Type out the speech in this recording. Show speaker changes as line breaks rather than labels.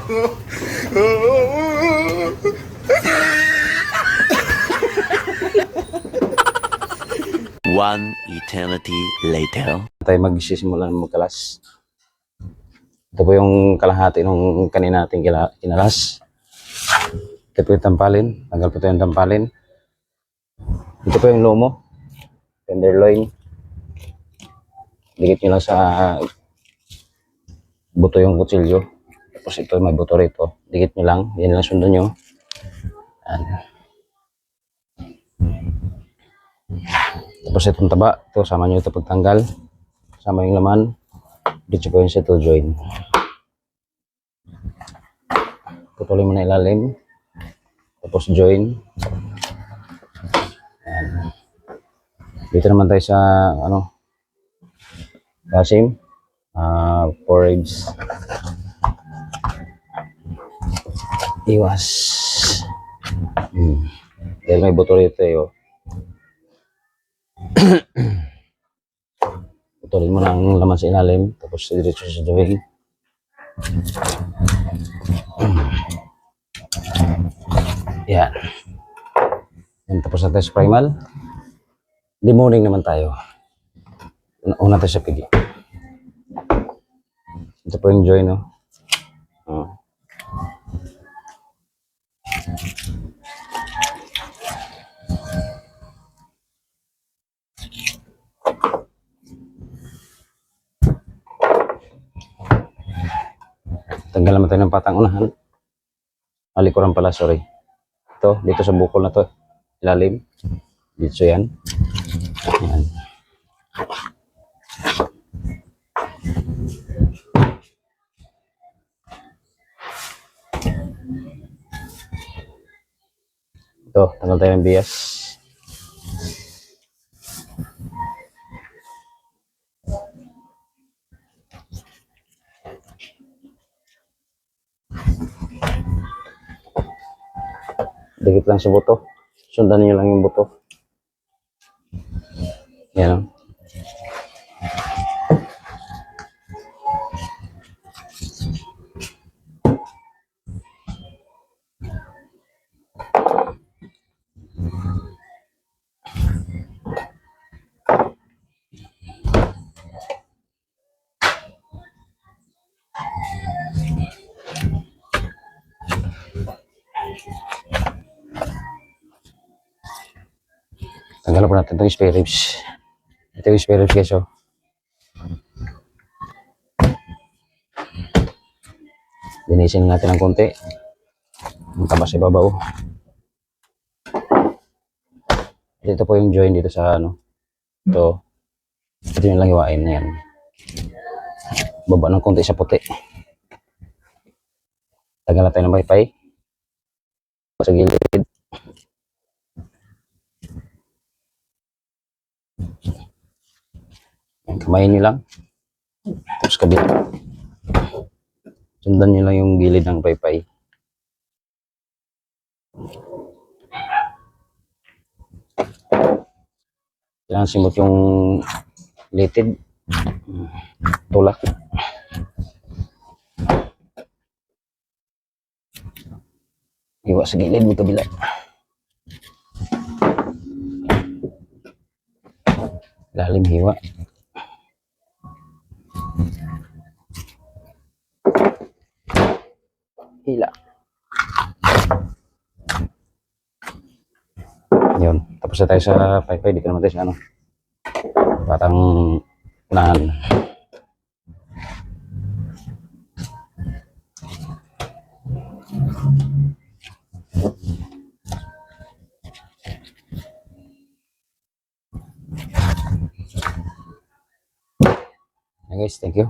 One eternity later.
Tayo magsisimula ng magkalas. Ito po yung kalahati nung kanina nating kinalas. Ito po yung tampalin. Tanggal po ito yung tampalin. Ito po yung lomo. Tenderloin. Dikit nyo lang sa buto yung kutsilyo. Tapos ito may buto rito. Dikit nyo lang. Yan lang sundan nyo. Yan. Tapos itong taba. Ito sama nyo ito pagtanggal. Sama yung laman. Dito po yung settle joint. Putulin mo na ilalim. Tapos join. Yan. Dito naman tayo sa kasim. 4 ribs. Iwas. Dahil may buto rito eh. Putulin mo na ang laman sa ilalim. Tapos diretso sa join. Yan. Yan. Tapos natin sa primal. Demoning naman tayo. Una tayo sa pigi. Ito po yung join, no? Tanggal naman tayo ng patang unahan. Alikuran pala, sorry. Ito, dito sa bukol na to. Ilalim. Dito yan. Yan. Ito, tanggal tayo ng bias. Dikit lang sa buto. Sundan niyo lang yung buto. Yan. Tanggalan po natin itong spare ribs. Ito yung spare ribs guys, oh. Linisin natin ng konti. Ang taba sa ibabaw. Ito po yung joint dito sa ito. Ito yung lang hiwain na yan. Baba ng konti sa puti. Tanggalan tayo ng paypay. Sa gilid. Kamayin nyo lang. Tapos kabila. Sundan nyo lang yung gilid ng paypay. Kailangan simot yung litid. Tulak. Iwa sa gilid mo kabila. Lalim hiwa. Hila. Yun. Tapos na tayo sa paypay. Dito naman tayo sa batang unahan. Guys, thank you.